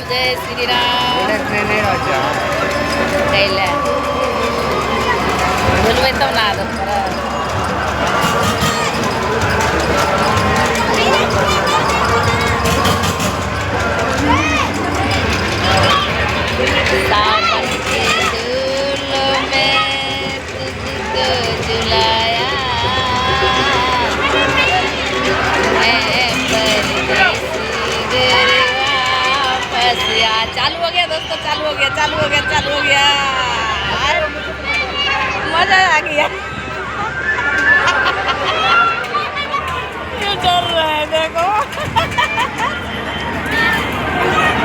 जय श्री राम कैले बोलबे तब ना आदत सावन के धूल में तुझको झुलाया मैं परदेसी घर वापस आ। चालू हो गया दोस्तों, चालू हो गया, चालू हो गया, चालू हो गया, मजा आ गया। ये चल रहा है देखो,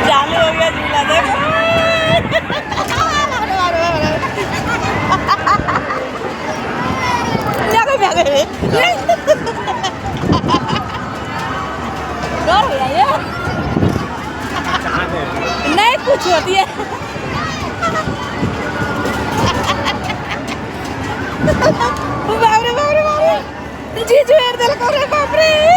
चालू हो गया झूला देखो। नहीं कुछ होती है। बाप रे बाप रे बाप रे, जी जी दिल कर रे बाप रे।